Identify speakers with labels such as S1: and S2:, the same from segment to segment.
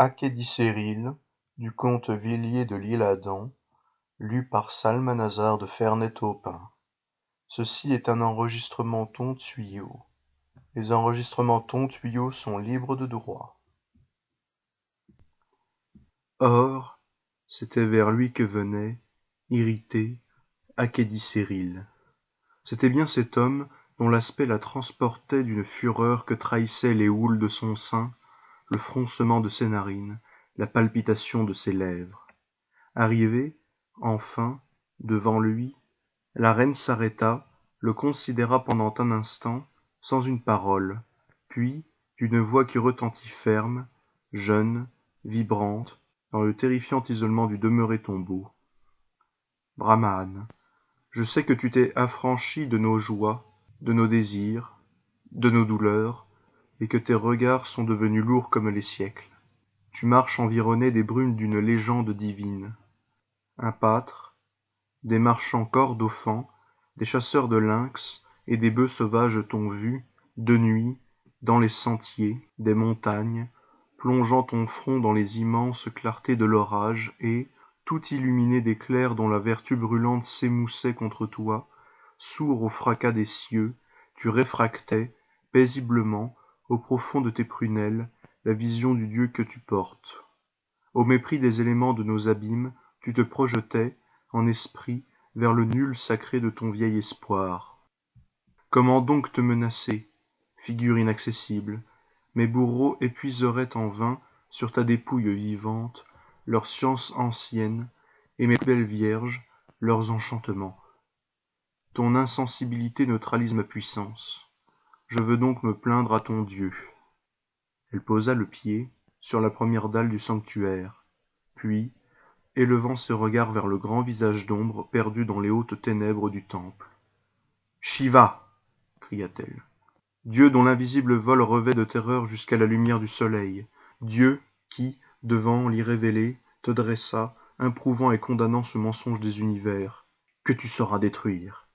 S1: Achédicéryl, du comte Villiers de l'Isle-Adam, lu par Salmanazar de Ferney-Taupin. Ceci est un enregistrement Ton-Tuyau. Les enregistrements Ton-Tuyau sont libres de droit. Or, c'était vers lui que venait, irrité, Achédicéryl. C'était bien cet homme dont l'aspect la transportait d'une fureur que trahissaient les houles de son sein, le froncement de ses narines, la palpitation de ses lèvres. Arrivée, enfin, devant lui, la reine s'arrêta, le considéra pendant un instant, sans une parole, puis, d'une voix qui retentit ferme, jeune, vibrante, dans le terrifiant isolement du demeuré tombeau. Brahmane, je sais que tu t'es affranchi de nos joies, de nos désirs, de nos douleurs, et que tes regards sont devenus lourds comme les siècles. Tu marches environné des brumes d'une légende divine. Un pâtre, des marchands corps-dauphins, des chasseurs de lynx et des bœufs sauvages t'ont vu, de nuit, dans les sentiers, des montagnes, plongeant ton front dans les immenses clartés de l'orage et, tout illuminé d'éclairs dont la vertu brûlante s'émoussait contre toi, sourd au fracas des cieux, tu réfractais, paisiblement, au profond de tes prunelles, la vision du Dieu que tu portes. Au mépris des éléments de nos abîmes, tu te projetais, en esprit, vers le nul sacré de ton vieil espoir. Comment donc te menacer, figure inaccessible? Mes bourreaux épuiseraient en vain, sur ta dépouille vivante, leur science ancienne, et mes belles vierges, leurs enchantements. Ton insensibilité neutralise ma puissance. Je veux donc me plaindre à ton Dieu. Elle posa le pied sur la première dalle du sanctuaire, puis, élevant ses regards vers le grand visage d'ombre perdu dans les hautes ténèbres du temple. « Shiva !» cria-t-elle. « Dieu dont l'invisible vol revêt de terreur jusqu'à la lumière du soleil, Dieu qui, devant l'irrévélé, te dressa, improuvant et condamnant ce mensonge des univers, que tu sauras détruire.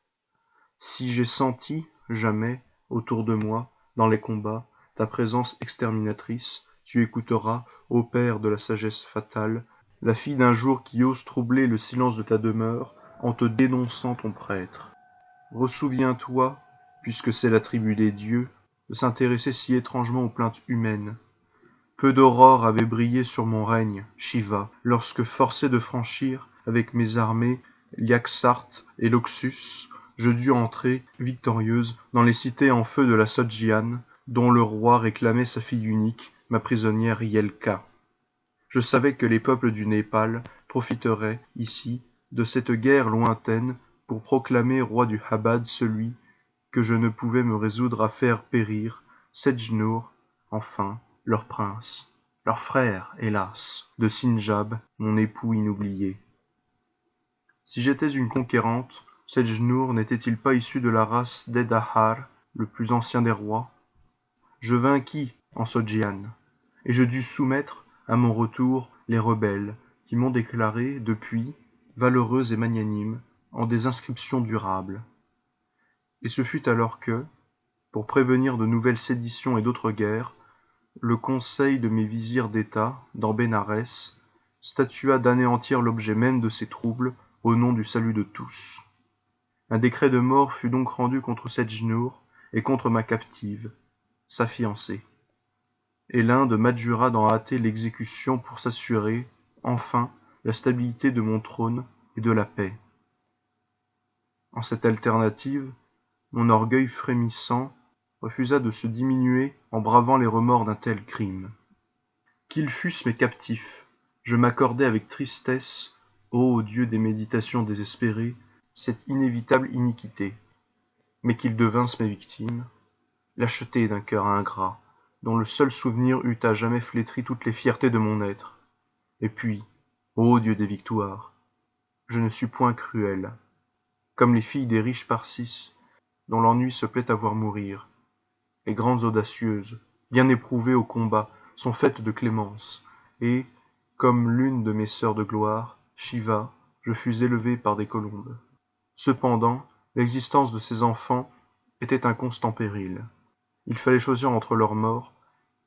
S1: Si j'ai senti, jamais, autour de moi, dans les combats, ta présence exterminatrice, tu écouteras, ô Père de la sagesse fatale, la fille d'un jour qui ose troubler le silence de ta demeure en te dénonçant ton prêtre. Ressouviens-toi, puisque c'est la tribu des dieux, de s'intéresser si étrangement aux plaintes humaines. Peu d'aurores avaient brillé sur mon règne, Shiva, lorsque, forcé de franchir, avec mes armées, l'Yaksart et l'Oxus, je dus entrer, victorieuse, dans les cités en feu de la Sogdiane, dont le roi réclamait sa fille unique, ma prisonnière Yelka. Je savais que les peuples du Népal profiteraient, ici, de cette guerre lointaine pour proclamer roi du Chabad celui que je ne pouvais me résoudre à faire périr, Sedjnour, enfin, leur prince, leur frère, hélas, de Sinjab, mon époux inoublié. Si j'étais une conquérante, Sedjnour n'était-il pas issu de la race d'Edahar, le plus ancien des rois? Je vainquis en Sogdiane, et je dus soumettre, à mon retour, les rebelles, qui m'ont déclaré, depuis, valeureuse et magnanime, en des inscriptions durables. Et ce fut alors que, pour prévenir de nouvelles séditions et d'autres guerres, le conseil de mes vizirs d'État, dans Bénarès, statua d'anéantir l'objet même de ces troubles au nom du salut de tous. Un décret de mort fut donc rendu contre Sedjnour et contre ma captive, sa fiancée. Et l'Inde m'adjura d'en hâter l'exécution pour s'assurer, enfin, la stabilité de mon trône et de la paix. En cette alternative, mon orgueil frémissant refusa de se diminuer en bravant les remords d'un tel crime. Qu'ils fussent mes captifs, je m'accordais avec tristesse, ô Dieu des méditations désespérées, cette inévitable iniquité. Mais qu'ils devinssent mes victimes, lâcheté d'un cœur ingrat, dont le seul souvenir eût à jamais flétri toutes les fiertés de mon être. Et puis, ô Dieu des victoires, je ne suis point cruel, comme les filles des riches Parsis, dont l'ennui se plaît à voir mourir. Les grandes audacieuses, bien éprouvées au combat, sont faites de clémence, et, comme l'une de mes sœurs de gloire, Shiva, je fus élevé par des colombes. Cependant, l'existence de ces enfants était un constant péril. Il fallait choisir entre leur mort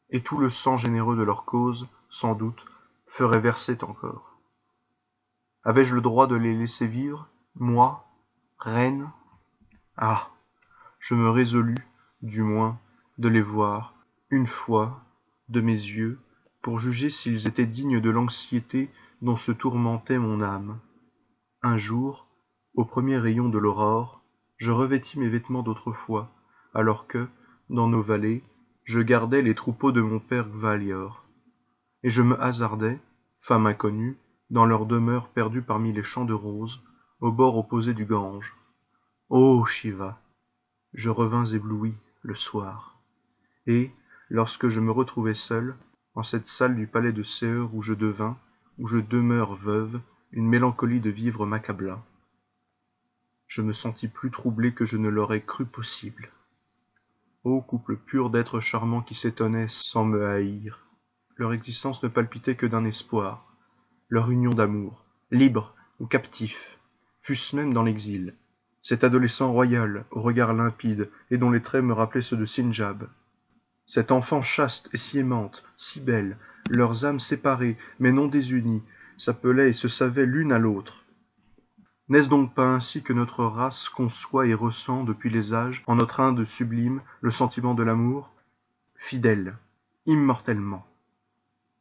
S1: et tout le sang généreux de leur cause, sans doute, ferait verser encore. Avais-je le droit de les laisser vivre, moi, reine? Ah! Je me résolus, du moins, de les voir, une fois, de mes yeux, pour juger s'ils étaient dignes de l'anxiété dont se tourmentait mon âme. Un jour, au premier rayon de l'aurore, je revêtis mes vêtements d'autrefois, alors que, dans nos vallées, je gardais les troupeaux de mon père Gvalior, et je me hasardai, femme inconnue, dans leur demeure perdue parmi les champs de roses, au bord opposé du Gange. Ô Shiva! Je revins ébloui, le soir. Et, lorsque je me retrouvai seul, en cette salle du palais de Seheur où je demeure veuve, une mélancolie de vivre m'accabla. Je me sentis plus troublé que je ne l'aurais cru possible. Ô couple pur d'êtres charmants qui s'étonnaient sans me haïr! Leur existence ne palpitait que d'un espoir, leur union d'amour, libre ou captif, fût-ce même dans l'exil. Cet adolescent royal, au regard limpide, et dont les traits me rappelaient ceux de Sinjab. Cette enfant chaste et si aimante, si belle, leurs âmes séparées, mais non désunies, s'appelaient et se savaient l'une à l'autre. N'est-ce donc pas ainsi que notre race conçoit et ressent depuis les âges, en notre Inde sublime, le sentiment de l'amour? Fidèle, immortellement.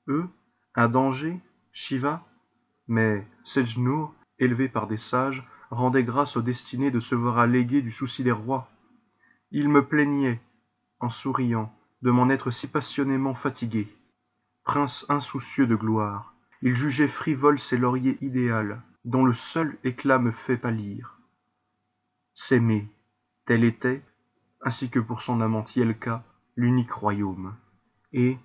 S1: Eux, un danger, Shiva? Mais Sejnour, élevé par des sages, rendait grâce aux destinées de se voir alléguer du souci des rois. Il me plaignait, en souriant, de m'en être si passionnément fatigué. Prince insoucieux de gloire, il jugeait frivole ces lauriers idéal, dont le seul éclat me fait pâlir. S'aimer, tel était, ainsi que pour son amante Yelka, l'unique royaume. Et,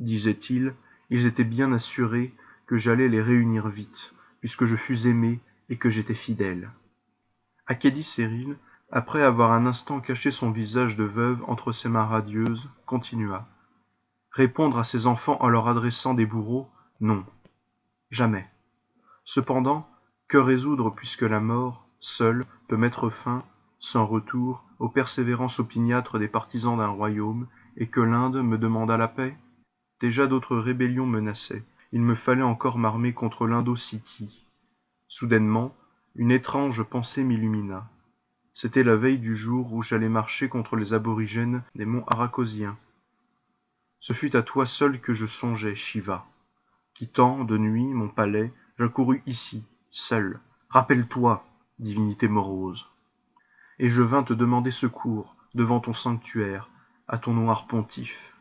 S1: disait-il, ils étaient bien assurés que j'allais les réunir vite, puisque je fus aimé et que j'étais fidèle. Akédi-Sérile, après avoir un instant caché son visage de veuve entre ses mains radieuses, continua. Répondre à ses enfants en leur adressant des bourreaux, non, jamais. Cependant, que résoudre puisque la mort, seule, peut mettre fin, sans retour, aux persévérances opiniâtres des partisans d'un royaume, et que l'Inde me demanda la paix? Déjà d'autres rébellions menaçaient, il me fallait encore m'armer contre l'Indo-City. Soudainement, une étrange pensée m'illumina. C'était la veille du jour où j'allais marcher contre les aborigènes des monts Aracosiens. Ce fut à toi seul que je songeais, Shiva. Quittant, de nuit, mon palais, j'accourus ici, seul. Rappelle-toi, divinité morose. Et je vins te demander secours, devant ton sanctuaire, à ton noir pontife.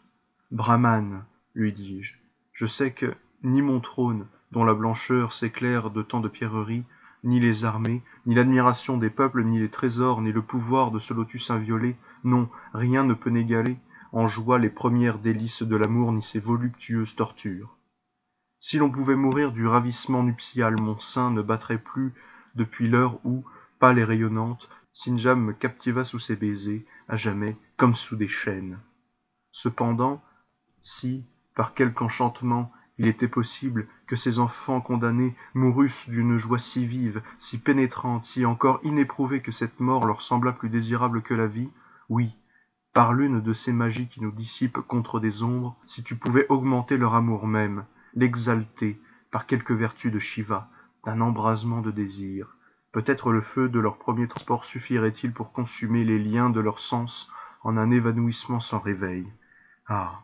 S1: Brahman, lui dis-je, je sais que ni mon trône, dont la blancheur s'éclaire de tant de pierreries, ni les armées, ni l'admiration des peuples, ni les trésors, ni le pouvoir de ce lotus inviolé, non, rien ne peut n'égaler, en joie les premières délices de l'amour, ni ses voluptueuses tortures. Si l'on pouvait mourir du ravissement nuptial, mon sein ne battrait plus depuis l'heure où, pâle et rayonnante, Sinjab me captiva sous ses baisers, à jamais, comme sous des chaînes. Cependant, si, par quelque enchantement, il était possible que ces enfants condamnés mourussent d'une joie si vive, si pénétrante, si encore inéprouvée que cette mort leur sembla plus désirable que la vie, oui, par l'une de ces magies qui nous dissipent contre des ombres, si tu pouvais augmenter leur amour même, l'exalter, par quelque vertu de Shiva, d'un embrasement de désir, peut-être le feu de leur premier transport suffirait-il pour consumer les liens de leurs sens en un évanouissement sans réveil. Ah!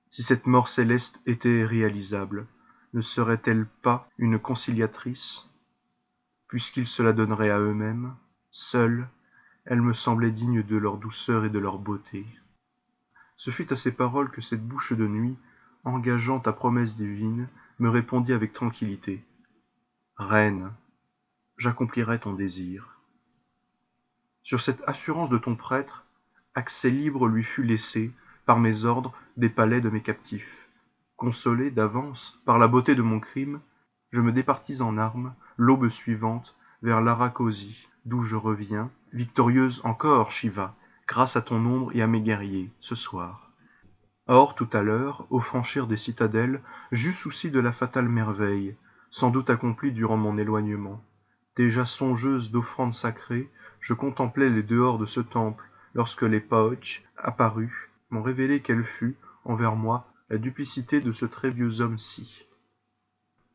S1: Si cette mort céleste était réalisable, ne serait-elle pas une conciliatrice? Puisqu'ils se la donneraient à eux-mêmes, seuls, elle me semblait digne de leur douceur et de leur beauté. Ce fut à ces paroles que cette bouche de nuit, engageant ta promesse divine, me répondit avec tranquillité. Reine, j'accomplirai ton désir. Sur cette assurance de ton prêtre, accès libre lui fut laissé, par mes ordres, des palais de mes captifs. Consolé d'avance par la beauté de mon crime, je me départis en armes, l'aube suivante, vers l'Arakosi, d'où je reviens, victorieuse encore, Shiva, grâce à ton ombre et à mes guerriers, ce soir. Or, tout à l'heure, au franchir des citadelles, j'eus souci de la fatale merveille, sans doute accomplie durant mon éloignement. Déjà songeuse d'offrandes sacrées, je contemplais les dehors de ce temple, lorsque les Paoch, apparus, m'ont révélé qu'elle fut, envers moi, la duplicité de ce très vieux homme-ci.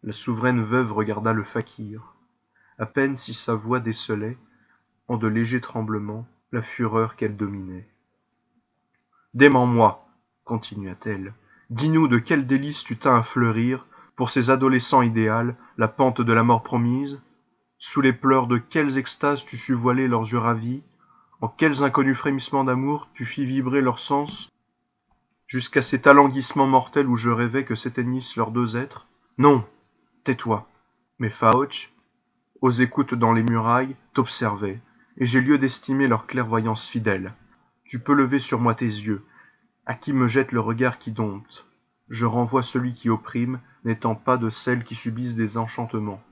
S1: La souveraine veuve regarda le fakir. À peine si sa voix décelait, en de légers tremblements, la fureur qu'elle dominait. « Dément-moi, continua-t-elle, dis-nous de quel délice tu tins à fleurir, pour ces adolescents idéals, la pente de la mort promise? Sous les pleurs de quelles extases tu sus voiler leurs yeux ravis? En quels inconnus frémissements d'amour tu fis vibrer leurs sens, jusqu'à cet alanguissement mortel où je rêvais que s'éteignissent leurs deux êtres? Non, tais-toi. Mes Faoch, aux écoutes dans les murailles, t'observaient, et j'ai lieu d'estimer leur clairvoyance fidèle. Tu peux lever sur moi tes yeux, à qui me jette le regard qui dompte. Je renvoie celui qui opprime, n'étant pas de celles qui subissent des enchantements.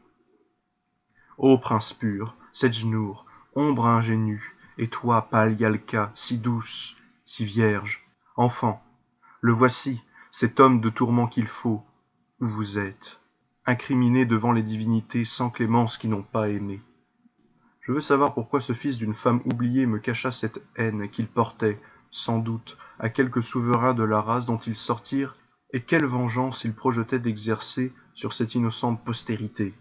S1: Ô prince pur, Sejnour, ombre ingénue, et toi, pâle Yalka, si douce, si vierge, enfant, le voici, cet homme de tourment qu'il faut, où vous êtes, incriminé devant les divinités sans clémence qui n'ont pas aimé. Je veux savoir pourquoi ce fils d'une femme oubliée me cacha cette haine qu'il portait, sans doute, à quelque souverain de la race dont ils sortirent, et quelle vengeance il projetait d'exercer sur cette innocente postérité.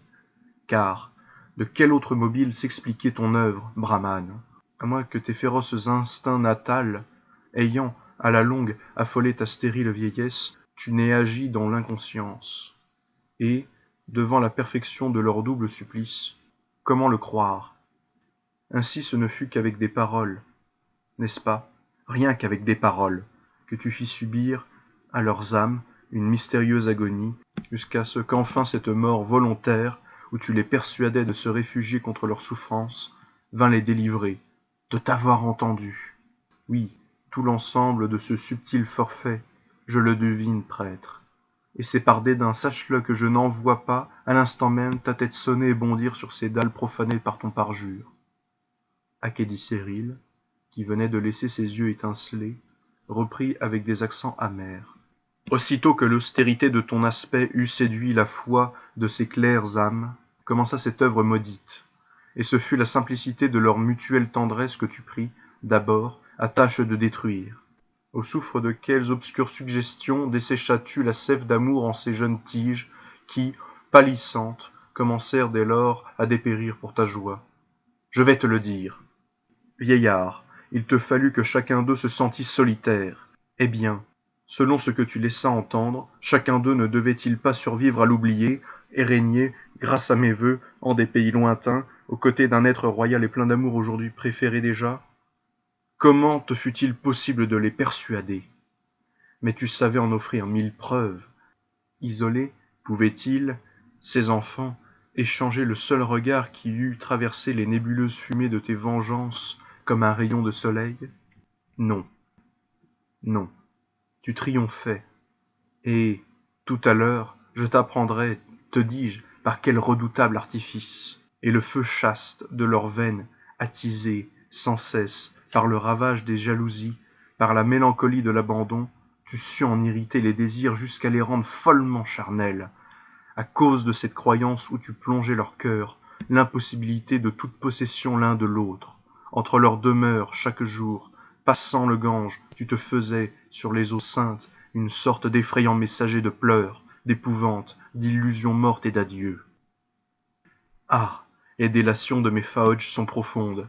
S1: Car, de quel autre mobile s'expliquait ton œuvre, Brahmane, à moins que tes féroces instincts natals, ayant, à la longue, affolé ta stérile vieillesse, tu n'aies agi dans l'inconscience. Et, devant la perfection de leur double supplice, comment le croire? Ainsi ce ne fut qu'avec des paroles, n'est-ce pas, rien qu'avec des paroles, que tu fis subir à leurs âmes une mystérieuse agonie, jusqu'à ce qu'enfin cette mort volontaire, où tu les persuadais de se réfugier contre leurs souffrances, vint les délivrer, de t'avoir entendu. Oui, tout l'ensemble de ce subtil forfait, je le devine, prêtre. Et c'est par dédain, sache-le, que je n'en vois pas, à l'instant même, ta tête sonner et bondir sur ces dalles profanées par ton parjure. Achédicérile, qui venait de laisser ses yeux étinceler, reprit avec des accents amers. Aussitôt que l'austérité de ton aspect eut séduit la foi de ces claires âmes, commença cette œuvre maudite, et ce fut la simplicité de leur mutuelle tendresse que tu pris, d'abord, à tâche de détruire. Au souffle de quelles obscures suggestions desséchas-tu la sève d'amour en ces jeunes tiges qui, pâlissantes, commencèrent dès lors à dépérir pour ta joie? Je vais te le dire. Vieillard, il te fallut que chacun d'eux se sentît solitaire. Eh bien, selon ce que tu laissas entendre, chacun d'eux ne devait-il pas survivre à l'oublier et régner, grâce à mes vœux, en des pays lointains, aux côtés d'un être royal et plein d'amour aujourd'hui préféré déjà? Comment te fut-il possible de les persuader? Mais tu savais en offrir 1000 preuves. Isolés, pouvaient-ils, ces enfants, échanger le seul regard qui eût traversé les nébuleuses fumées de tes vengeances comme un rayon de soleil? Non, non, tu triomphais, et, tout à l'heure, je t'apprendrai, te dis-je, par quel redoutable artifice, et le feu chaste de leurs veines, attisé, sans cesse, par le ravage des jalousies, par la mélancolie de l'abandon, tu sus en irriter les désirs jusqu'à les rendre follement charnels, à cause de cette croyance où tu plongeais leur cœur, l'impossibilité de toute possession l'un de l'autre. Entre leurs demeures, chaque jour, passant le Gange, tu te faisais, sur les eaux saintes, une sorte d'effrayant messager de pleurs, d'épouvante, d'illusions mortes et d'adieux. Ah, les délations de mes Faodj sont profondes.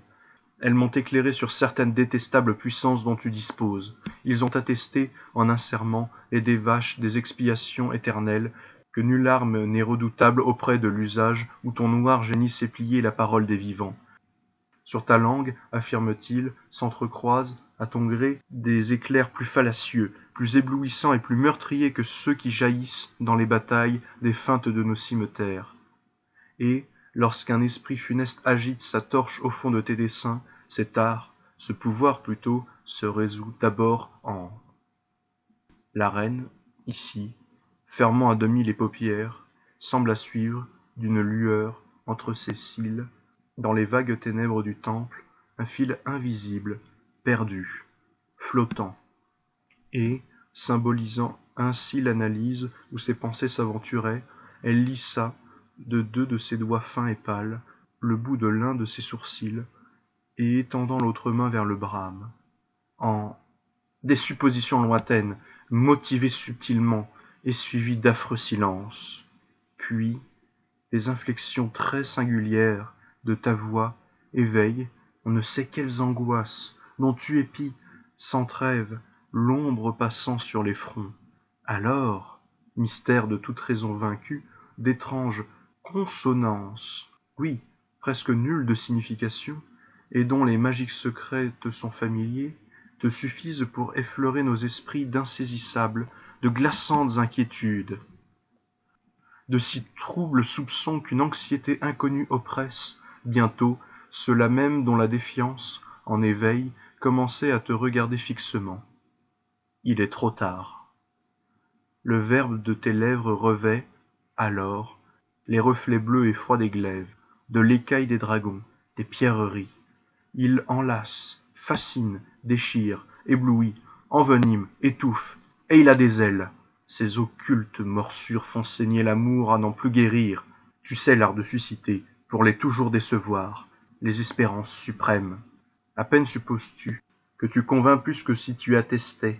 S1: Elles m'ont éclairé sur certaines détestables puissances dont tu disposes. Ils ont attesté, en un serment, et des vaches, des expiations éternelles, que nulle arme n'est redoutable auprès de l'usage où ton noir génie sait plier la parole des vivants. Sur ta langue, affirme-t-il, s'entrecroisent, à ton gré, des éclairs plus fallacieux, plus éblouissants et plus meurtriers que ceux qui jaillissent, dans les batailles, des feintes de nos cimetières. Et, lorsqu'un esprit funeste agite sa torche au fond de tes desseins, cet art, ce pouvoir plutôt, se résout d'abord en... La reine, ici, fermant à demi les paupières, semble à suivre, d'une lueur, entre ses cils, dans les vagues ténèbres du temple, un fil invisible, perdu, flottant, et, symbolisant ainsi l'analyse où ses pensées s'aventuraient, elle lissa, de deux de ses doigts fins et pâles, le bout de l'un de ses sourcils, et étendant l'autre main vers le brame, en des suppositions lointaines, motivé subtilement et suivi d'affreux silences. Puis, les inflexions très singulières de ta voix éveillent on ne sait quelles angoisses dont tu épis sans trêve l'ombre passant sur les fronts. Alors, mystère de toute raison vaincue, d'étranges consonances, oui, presque nulles de signification, et dont les magiques secrets te sont familiers, te suffisent pour effleurer nos esprits d'insaisissables, de glaçantes inquiétudes, de si troubles soupçons qu'une anxiété inconnue oppresse, bientôt, ceux-là même dont la défiance, en éveil, commençait à te regarder fixement. Il est trop tard. Le verbe de tes lèvres revêt, alors, les reflets bleus et froids des glaives, de l'écaille des dragons, des pierreries. Il enlace, fascine, déchire, éblouit, envenime, étouffe, et il a des ailes. Ces occultes morsures font saigner l'amour à n'en plus guérir. Tu sais l'art de susciter, pour les toujours décevoir, les espérances suprêmes. À peine supposes-tu que tu convains plus que si tu attestais.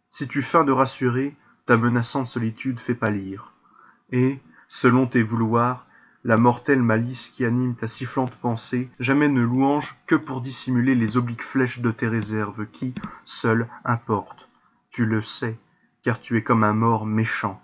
S1: Si tu feins de rassurer, ta menaçante solitude fait pâlir. Et, selon tes vouloirs, la mortelle malice qui anime ta sifflante pensée jamais ne louange que pour dissimuler les obliques flèches de tes réserves qui, seules, importent. Tu le sais, car tu es comme un mort méchant.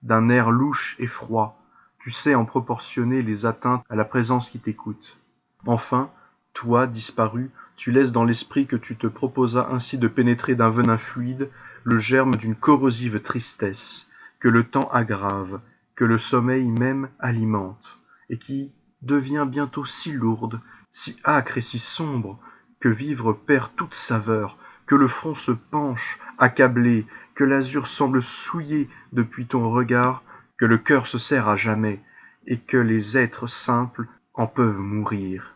S1: D'un air louche et froid, tu sais en proportionner les atteintes à la présence qui t'écoute. Enfin, toi, disparu, tu laisses dans l'esprit que tu te proposas ainsi de pénétrer d'un venin fluide le germe d'une corrosive tristesse, que le temps aggrave, que le sommeil même alimente, et qui devient bientôt si lourde, si âcre et si sombre, que vivre perd toute saveur, que le front se penche, accablé, que l'azur semble souillé depuis ton regard, que le cœur se serre à jamais, et que les êtres simples en peuvent mourir.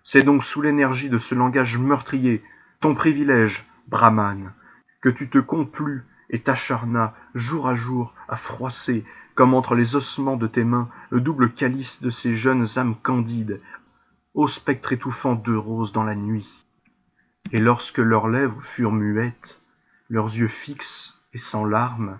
S1: C'est donc sous l'énergie de ce langage meurtrier, ton privilège, Brahman, que tu te complus et t'acharnas jour à jour à froisser, comme entre les ossements de tes mains, le double calice de ces jeunes âmes candides, ô spectre étouffant d'œufs roses dans la nuit. Et lorsque leurs lèvres furent muettes, leurs yeux fixes et sans larmes,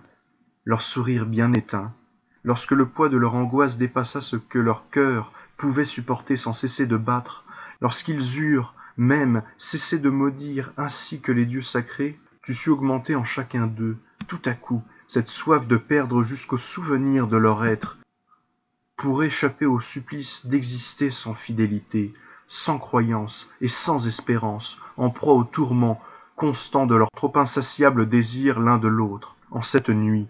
S1: leur sourire bien éteint, lorsque le poids de leur angoisse dépassa ce que leur cœur pouvait supporter sans cesser de battre, lorsqu'ils eurent même cessé de maudire ainsi que les dieux sacrés, tu sus augmenter en chacun d'eux, tout à coup, cette soif de perdre jusqu'au souvenir de leur être, pour échapper au supplice d'exister sans fidélité, sans croyance et sans espérance, en proie au tourment constant de leur trop insatiable désir l'un de l'autre. En cette nuit,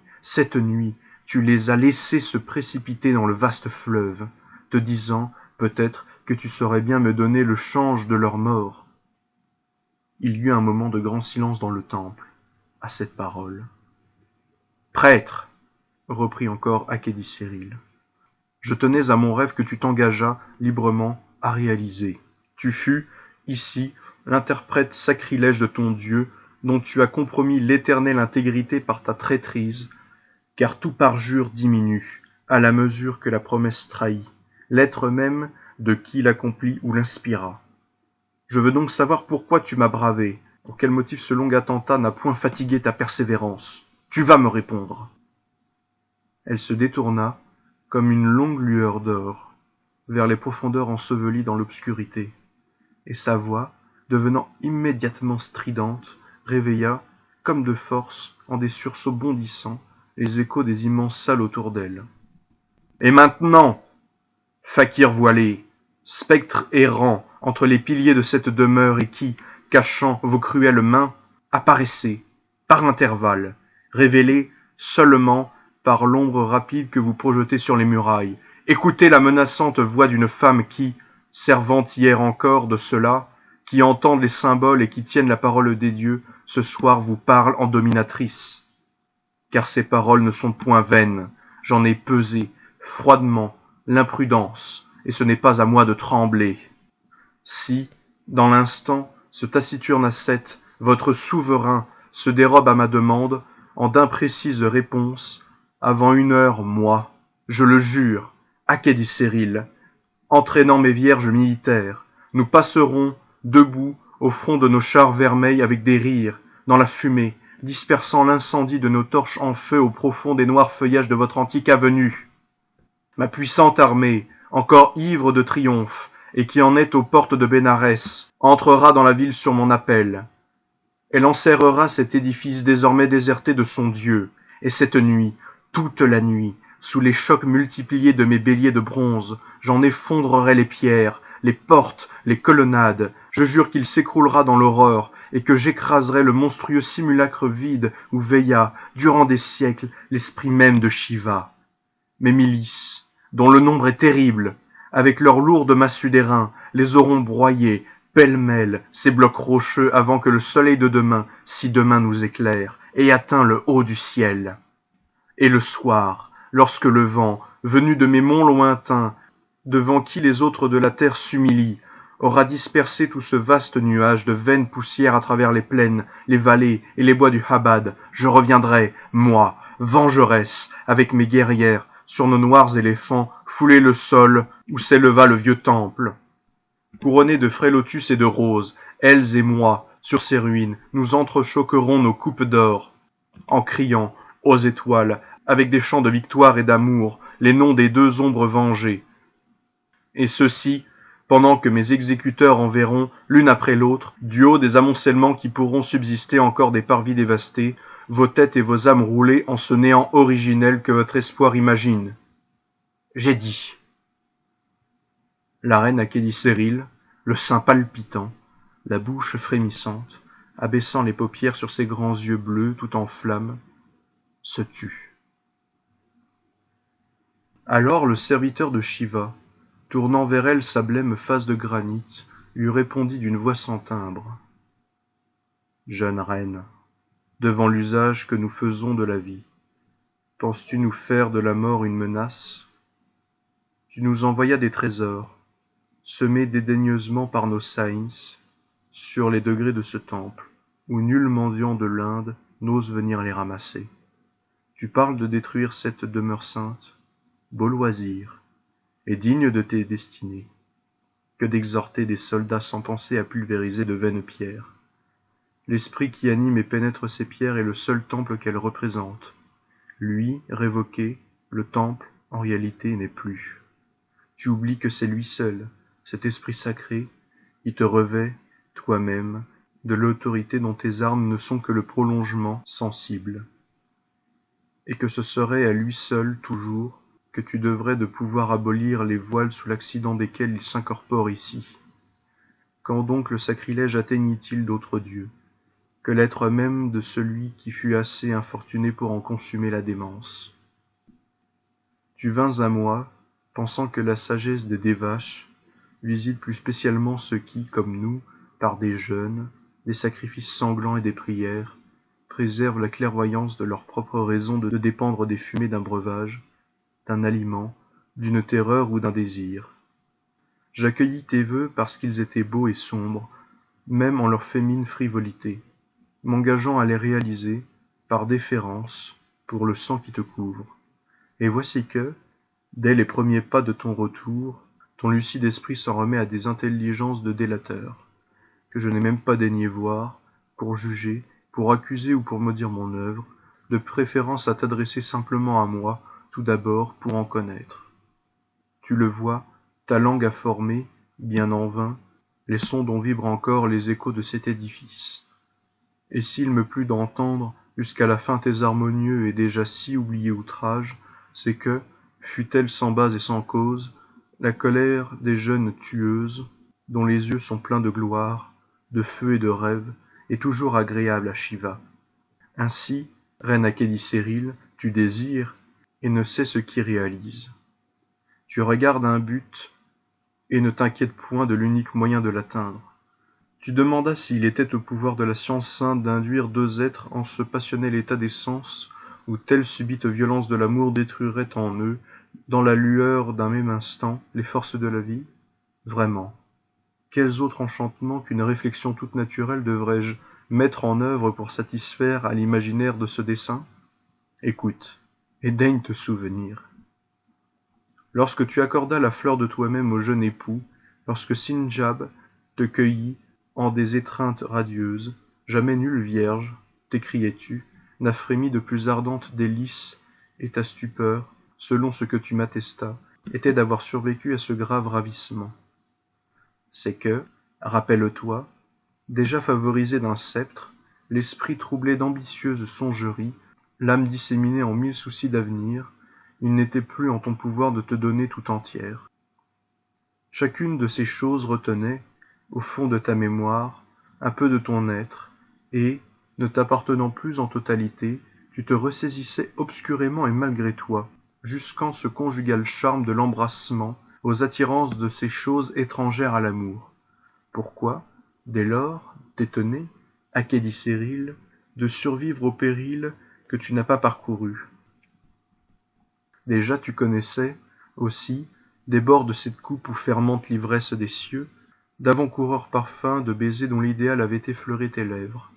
S1: tu les as laissés se précipiter dans le vaste fleuve, te disant, peut-être, que tu saurais bien me donner le change de leur mort. Il y eut un moment de grand silence dans le temple, à cette parole. « Prêtre, reprit encore Achédicéryl, je tenais à mon rêve que tu t'engageas librement à réaliser. Tu fus, ici, l'interprète sacrilège de ton Dieu, dont tu as compromis l'éternelle intégrité par ta traîtrise, car tout parjure diminue, à la mesure que la promesse trahit, l'être même de qui l'accomplit ou l'inspira. Je veux donc savoir pourquoi tu m'as bravé, pour quel motif ce long attentat n'a point fatigué ta persévérance. Tu vas me répondre. » Elle se détourna, comme une longue lueur d'or, vers les profondeurs ensevelies dans l'obscurité, et sa voix, devenant immédiatement stridente, réveilla, comme de force, en des sursauts bondissants, les échos des immenses salles autour d'elle. « Et maintenant, fakir voilé, spectre errant entre les piliers de cette demeure et qui, cachant vos cruelles mains, apparaissez, par intervalles, révélés seulement par l'ombre rapide que vous projetez sur les murailles. Écoutez la menaçante voix d'une femme qui, servante hier encore de cela, qui entendent les symboles et qui tiennent la parole des dieux, ce soir vous parle en dominatrice. Car ces paroles ne sont point vaines, j'en ai pesé, froidement, l'imprudence, et ce n'est pas à moi de trembler. Si, dans l'instant, ce taciturne ascète, votre souverain, se dérobe à ma demande, en d'imprécises réponses, avant 1 heure, moi, je le jure, Achédicéryl, entraînant mes vierges militaires, nous passerons, debout, au front de nos chars vermeils avec des rires, dans la fumée, dispersant l'incendie de nos torches en feu au profond des noirs feuillages de votre antique avenue. Ma puissante armée, encore ivre de triomphe, et qui en est aux portes de Bénarès, entrera dans la ville sur mon appel. Elle enserrera cet édifice désormais déserté de son Dieu, et cette nuit, toute la nuit, sous les chocs multipliés de mes béliers de bronze, j'en effondrerai les pierres, les portes, les colonnades. Je jure qu'il s'écroulera dans l'horreur, et que j'écraserai le monstrueux simulacre vide où veilla, durant des siècles, l'esprit même de Shiva. Mes milices, dont le nombre est terrible, avec leurs lourdes massues d'airain, les auront broyés, pêle-mêle, ces blocs rocheux avant que le soleil de demain, si demain nous éclaire, ait atteint le haut du ciel. Et le soir, lorsque le vent, venu de mes monts lointains, devant qui les autres de la terre s'humilient, aura dispersé tout ce vaste nuage de vaine poussière à travers les plaines, les vallées et les bois du Habad, je reviendrai, moi, vengeresse, avec mes guerrières, sur nos noirs éléphants, fouler le sol où s'éleva le vieux temple. Couronnés de frais lotus et de roses, elles et moi, sur ces ruines, nous entrechoquerons nos coupes d'or, en criant, aux étoiles, avec des chants de victoire et d'amour, les noms des deux ombres vengées. Et ceci, pendant que mes exécuteurs enverront, l'une après l'autre, du haut des amoncellements qui pourront subsister encore des parvis dévastés, vos têtes et vos âmes roulées en ce néant originel que votre espoir imagine. J'ai dit. La reine Akédicérile, le sein palpitant, la bouche frémissante, abaissant les paupières sur ses grands yeux bleus tout en flammes, se tut. Alors le serviteur de Shiva, tournant vers elle sa blême face de granit, lui répondit d'une voix sans timbre. Jeune reine, devant l'usage que nous faisons de la vie, penses-tu nous faire de la mort une menace? Tu nous envoyas des trésors, semés dédaigneusement par nos saints, sur les degrés de ce temple, où nul mendiant de l'Inde n'ose venir les ramasser. Tu parles de détruire cette demeure sainte, beau loisir, et digne de tes destinées, que d'exhorter des soldats sans penser à pulvériser de vaines pierres. L'esprit qui anime et pénètre ces pierres est le seul temple qu'elles représentent. Lui, révoqué, le temple, en réalité, n'est plus. Tu oublies que c'est lui seul, cet esprit sacré, qui te revêt, toi-même, de l'autorité dont tes armes ne sont que le prolongement sensible, et que ce serait à lui seul, toujours, que tu devrais de pouvoir abolir les voiles sous l'accident desquels il s'incorpore ici. Quand donc le sacrilège atteignit-il d'autres dieux, que l'être même de celui qui fut assez infortuné pour en consumer la démence? Tu vins à moi, pensant que la sagesse des Dévaches visite plus spécialement ceux qui, comme nous, par des jeûnes, des sacrifices sanglants et des prières, préservent la clairvoyance de leur propre raison de dépendre des fumées d'un breuvage, d'un aliment, d'une terreur ou d'un désir. J'accueillis tes vœux parce qu'ils étaient beaux et sombres, même en leur fémine frivolité, m'engageant à les réaliser, par déférence, pour le sang qui te couvre. Et voici que, dès les premiers pas de ton retour, ton lucide esprit s'en remet à des intelligences de délateur, que je n'ai même pas daigné voir, pour juger, pour accuser ou pour maudire mon œuvre, de préférence à t'adresser simplement à moi, tout d'abord pour en connaître. Tu le vois, ta langue a formé, bien en vain, les sons dont vibrent encore les échos de cet édifice. Et s'il me plut d'entendre jusqu'à la fin tes harmonieux et déjà si oubliés outrages, c'est que, fût-elle sans base et sans cause, la colère des jeunes tueuses, dont les yeux sont pleins de gloire, de feu et de rêve, est toujours agréable à Shiva. Ainsi, reine Akédicérile, tu désires, et ne sais ce qui réalise. Tu regardes un but, et ne t'inquiètes point de l'unique moyen de l'atteindre. Tu demandas s'il était au pouvoir de la science sainte d'induire deux êtres en ce passionnel état des sens, où telle subite violence de l'amour détruirait en eux, dans la lueur d'un même instant, les forces de la vie? Vraiment, quels autres enchantements qu'une réflexion toute naturelle devrais-je mettre en œuvre pour satisfaire à l'imaginaire de ce dessein? Écoute, et daigne te souvenir. Lorsque tu accordas la fleur de toi-même au jeune époux, lorsque Sinjab te cueillit en des étreintes radieuses, jamais nulle vierge, t'écriais-tu, n'a frémi de plus ardentes délices, et ta stupeur, selon ce que tu m'attestas, était d'avoir survécu à ce grave ravissement. C'est que, rappelle-toi, déjà favorisé d'un sceptre, l'esprit troublé d'ambitieuses songeries, l'âme disséminée en 1000 soucis d'avenir, il n'était plus en ton pouvoir de te donner tout entière. Chacune de ces choses retenait, au fond de ta mémoire, un peu de ton être, et, ne t'appartenant plus en totalité, tu te ressaisissais obscurément et malgré toi, jusqu'en ce conjugal charme de l'embrassement, aux attirances de ces choses étrangères à l'amour. Pourquoi, dès lors, t'étonner, Achédicérile, de survivre au péril que tu n'as pas parcouru? Déjà tu connaissais, aussi, des bords de cette coupe où fermente l'ivresse des cieux, d'avant-coureurs parfums de baisers dont l'idéal avait effleuré tes lèvres,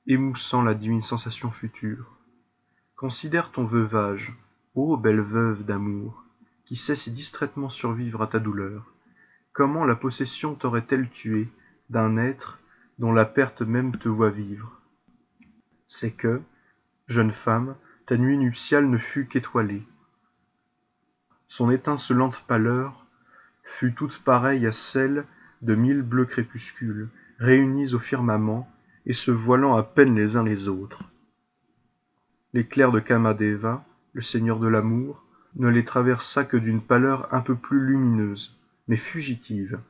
S1: émoussant la divine sensation future. Considère ton veuvage, ô belle veuve d'amour, qui sait si distraitement survivre à ta douleur. Comment la possession t'aurait-elle tué d'un être dont la perte même te voit vivre? C'est que, jeune femme, ta nuit nuptiale ne fut qu'étoilée. Son étincelante pâleur fut toute pareille à celle de 1000 bleus crépuscules, réunis au firmament, et se voilant à peine les uns les autres. L'éclair de Kamadeva, le seigneur de l'amour, ne les traversa que d'une pâleur un peu plus lumineuse, mais fugitive.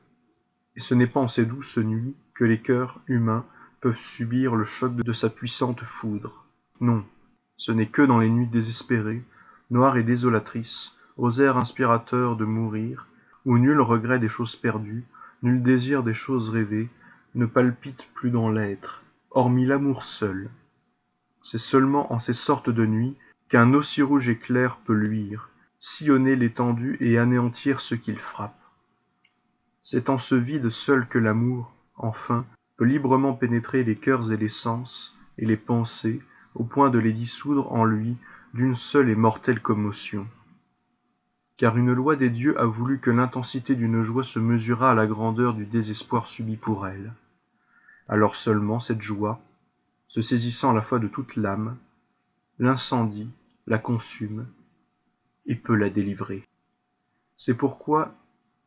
S1: Et ce n'est pas en ces douces nuits que les cœurs humains peuvent subir le choc de sa puissante foudre. Non, ce n'est que dans les nuits désespérées, noires et désolatrices, aux airs inspirateurs de mourir, où nul regret des choses perdues, nul désir des choses rêvées, ne palpite plus dans l'être, hormis l'amour seul. C'est seulement en ces sortes de nuits qu'un aussi rouge éclair peut luire, sillonner l'étendue et anéantir ce qu'il frappe. C'est en ce vide seul que l'amour, enfin, peut librement pénétrer les cœurs et les sens, et les pensées, au point de les dissoudre en lui d'une seule et mortelle commotion. Car une loi des dieux a voulu que l'intensité d'une joie se mesurât à la grandeur du désespoir subi pour elle. Alors seulement cette joie, se saisissant à la fois de toute l'âme, l'incendie, la consume, et peut la délivrer. C'est pourquoi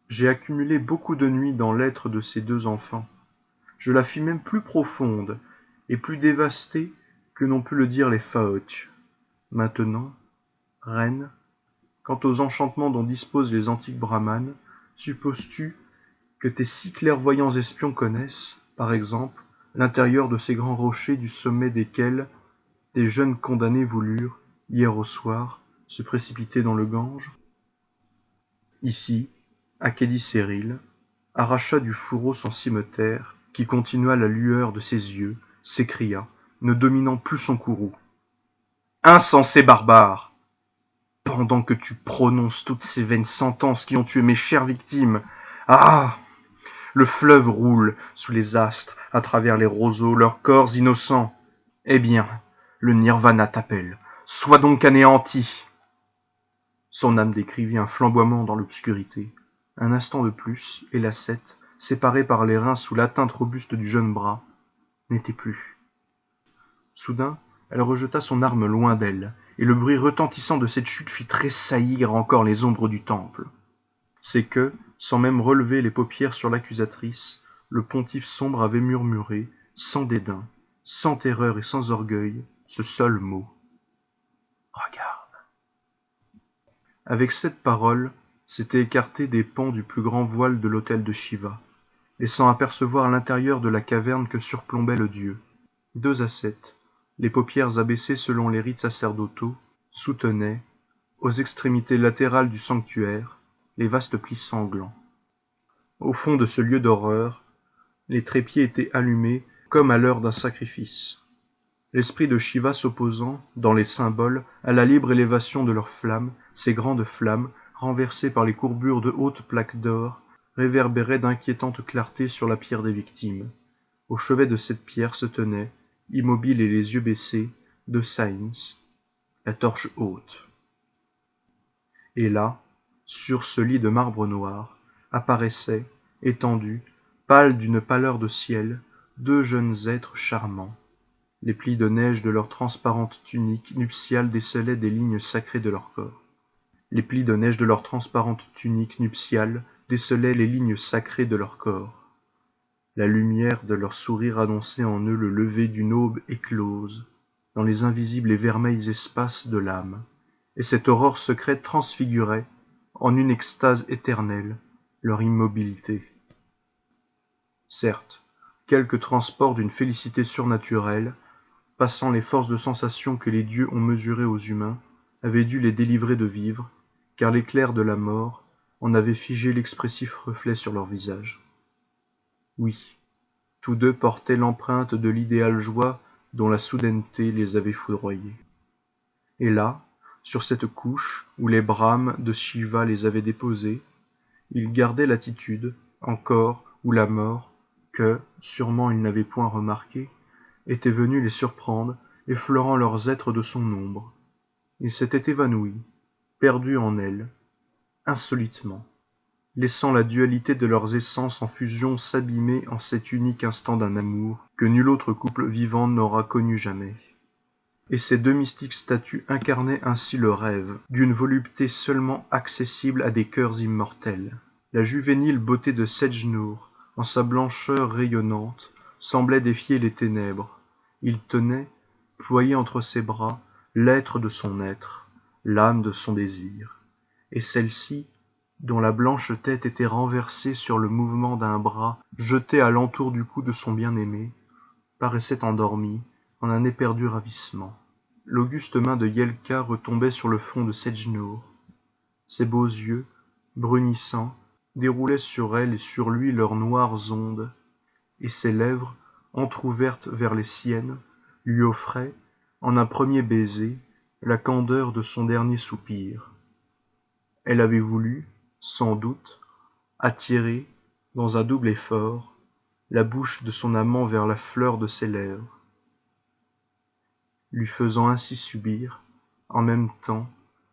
S1: j'ai accumulé beaucoup de nuits dans l'être de ces deux enfants. Je la fis même plus profonde et plus dévastée que n'ont pu le dire les Phaotes. Maintenant, reine, quant aux enchantements dont disposent les antiques brahmanes, supposes-tu que tes si clairvoyants espions connaissent, par exemple, l'intérieur de ces grands rochers du sommet desquels des jeunes condamnés voulurent, hier au soir, se précipiter dans le Gange? Ici, Achédicérile arracha du fourreau son cimeterre, qui continua la lueur de ses yeux, s'écria, ne dominant plus son courroux. « Insensé barbare! Pendant que tu prononces toutes ces vaines sentences qui ont tué mes chères victimes, ah! Le fleuve roule sous les astres, à travers les roseaux, leurs corps innocents. Eh bien, le nirvana t'appelle, sois donc anéanti! » Son âme décrivit un flamboiement dans l'obscurité. Un instant de plus, et la Seth, séparée par les reins sous l'atteinte robuste du jeune bras, n'était plus. Soudain, elle rejeta son arme loin d'elle, et le bruit retentissant de cette chute fit tressaillir encore les ombres du temple. C'est que, sans même relever les paupières sur l'accusatrice, le pontife sombre avait murmuré, sans dédain, sans terreur et sans orgueil, ce seul mot. « Regarde !» Avec cette parole, s'étaient écartés des pans du plus grand voile de l'autel de Shiva, laissant apercevoir l'intérieur de la caverne que surplombait le dieu. Deux ascètes, les paupières abaissées selon les rites sacerdotaux, soutenaient, aux extrémités latérales du sanctuaire, les vastes plis sanglants. Au fond de ce lieu d'horreur, les trépieds étaient allumés comme à l'heure d'un sacrifice. L'esprit de Shiva s'opposant, dans les symboles, à la libre élévation de leurs flammes, ces grandes flammes, renversées par les courbures de hautes plaques d'or, réverbéraient d'inquiétantes clartés sur la pierre des victimes. Au chevet de cette pierre se tenait, immobile et les yeux baissés, de Saïns, la torche haute. Et là, sur ce lit de marbre noir, apparaissaient, étendus, pâles d'une pâleur de ciel, deux jeunes êtres charmants. Les plis de neige de leur transparente tunique nuptiale décelaient des lignes sacrées de leur corps. Les plis de neige de leur transparente tunique nuptiale décelaient les lignes sacrées de leur corps. La lumière de leur sourire annonçait en eux le lever d'une aube éclose, dans les invisibles et vermeils espaces de l'âme, et cette aurore secrète transfigurait, en une extase éternelle, leur immobilité. Certes, quelque transport d'une félicité surnaturelle, passant les forces de sensation que les dieux ont mesurées aux humains, avait dû les délivrer de vivre, car l'éclair de la mort en avait figé l'expressif reflet sur leur visage. Oui, tous deux portaient l'empreinte de l'idéale joie dont la soudaineté les avait foudroyés. Et là, sur cette couche où les brames de Shiva les avaient déposés, ils gardaient l'attitude, encore, où la mort, que, sûrement ils n'avaient point remarqué, était venue les surprendre, effleurant leurs êtres de son ombre. Ils s'étaient évanouis, perdus en elle, insolitement, laissant la dualité de leurs essences en fusion s'abîmer en cet unique instant d'un amour que nul autre couple vivant n'aura connu jamais. Et ces deux mystiques statues incarnaient ainsi le rêve d'une volupté seulement accessible à des cœurs immortels. La juvénile beauté de Sejnour, en sa blancheur rayonnante, semblait défier les ténèbres. Il tenait, ployé entre ses bras, l'être de son être, l'âme de son désir. Et celle-ci, dont la blanche tête était renversée sur le mouvement d'un bras jeté à l'entour du cou de son bien-aimé, paraissait endormie en un éperdu ravissement. L'auguste main de Yelka retombait sur le front de Sejnour. Ses beaux yeux, brunissants, déroulaient sur elle et sur lui leurs noires ondes, et ses lèvres, entr'ouvertes vers les siennes, lui offraient, en un premier baiser, la candeur de son dernier soupir. Elle avait voulu, sans doute, attirer, dans un double effort, la bouche de son amant vers la fleur de ses lèvres, lui faisant ainsi subir, en même temps,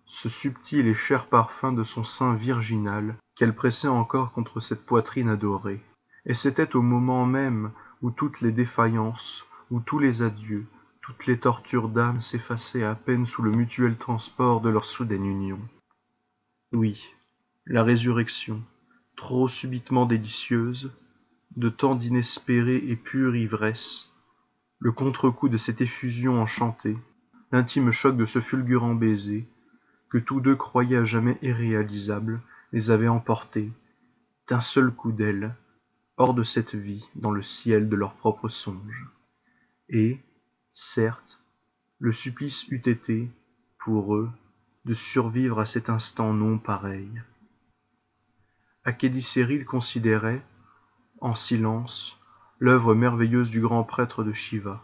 S1: ce subtil et cher parfum de son sein virginal qu'elle pressait encore contre cette poitrine adorée. Et c'était au moment même où toutes les défaillances, où tous les adieux, toutes les tortures d'âme s'effaçaient à peine sous le mutuel transport de leur soudaine union. Oui, la résurrection, trop subitement délicieuse, de tant d'inespérée et pure ivresse, le contre-coup de cette effusion enchantée, l'intime choc de ce fulgurant baiser, que tous deux croyaient à jamais irréalisable, les avait emportés, d'un seul coup d'aile, hors de cette vie, dans le ciel de leurs propres songes. Et, certes, le supplice eût été, pour eux, de survivre à cet instant non pareil. Akédicérile considérait, en silence, l'œuvre merveilleuse du grand prêtre de Shiva.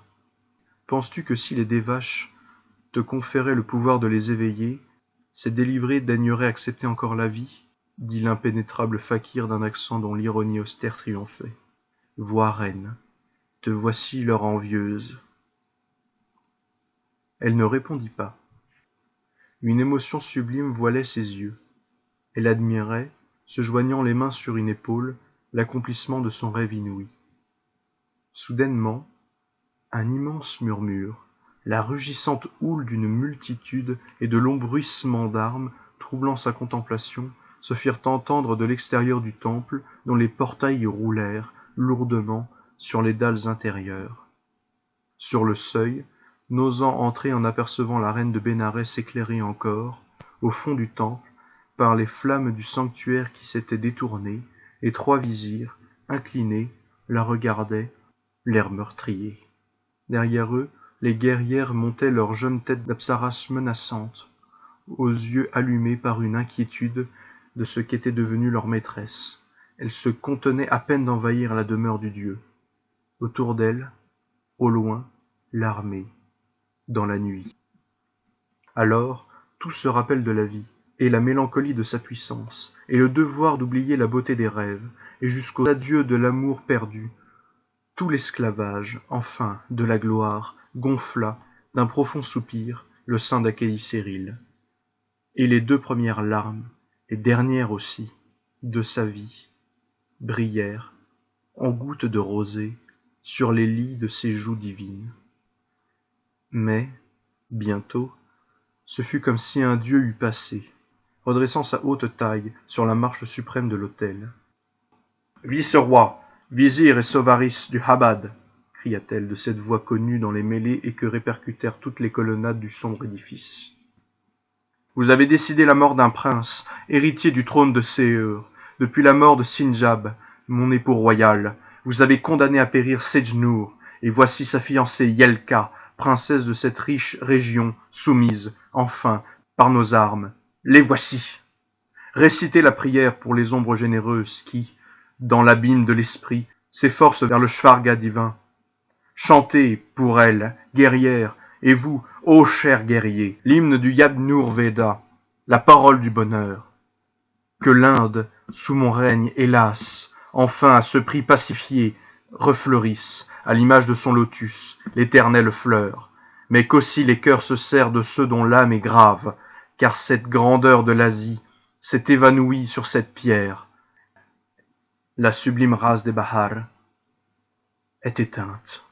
S1: Penses-tu que si les Devaches te conféraient le pouvoir de les éveiller, ces délivrés daigneraient accepter encore la vie? Dit l'impénétrable fakir d'un accent dont l'ironie austère triomphait. Vois, reine, te voici leur envieuse. Elle ne répondit pas. Une émotion sublime voilait ses yeux. Elle admirait, se joignant les mains sur une épaule, l'accomplissement de son rêve inouï. Soudainement, un immense murmure, la rugissante houle d'une multitude et de longs bruissements d'armes, troublant sa contemplation, se firent entendre de l'extérieur du temple, dont les portails roulèrent, lourdement, sur les dalles intérieures. Sur le seuil, n'osant entrer en apercevant la reine de Bénarès éclairée encore, au fond du temple, par les flammes du sanctuaire qui s'étaient détournées, les trois vizirs, inclinés, la regardaient, l'air meurtrier. Derrière eux, les guerrières montaient leurs jeunes têtes d'apsaras menaçantes, aux yeux allumés par une inquiétude de ce qu'était devenue leur maîtresse. Elles se contenaient à peine d'envahir la demeure du dieu. Autour d'elles, au loin, l'armée, dans la nuit. Alors, tout se rappelle de la vie, et la mélancolie de sa puissance, et le devoir d'oublier la beauté des rêves, et jusqu'aux adieux de l'amour perdu. Tout l'esclavage, enfin, de la gloire, gonfla, d'un profond soupir, le sein d'Akédicérile. Et les deux premières larmes, les dernières aussi, de sa vie, brillèrent, en gouttes de rosée, sur les lits de ses joues divines. Mais, bientôt, ce fut comme si un dieu eût passé, redressant sa haute taille sur la marche suprême de l'autel. « Vice-roi, vizir et sovaris du Habad !» cria-t-elle de cette voix connue dans les mêlées et que répercutèrent toutes les colonnades du sombre édifice. « Vous avez décidé la mort d'un prince, héritier du trône de Séeur. Depuis la mort de Sinjab, mon époux royal, vous avez condamné à périr Sejnour, et voici sa fiancée Yelka, princesse de cette riche région, soumise, enfin, par nos armes. Les voici. Récitez la prière pour les ombres généreuses qui, dans l'abîme de l'esprit, s'efforcent vers le Shvarga divin. Chantez, pour elles, guerrières, et vous, ô chers guerriers, l'hymne du Yadnur Veda, la parole du bonheur. Que l'Inde, sous mon règne, hélas, enfin à ce prix pacifié, refleurisse, à l'image de son lotus, l'éternelle fleur, mais qu'aussi les cœurs se serrent de ceux dont l'âme est grave, car cette grandeur de l'Asie s'est évanouie sur cette pierre. La sublime race des Bahar est éteinte.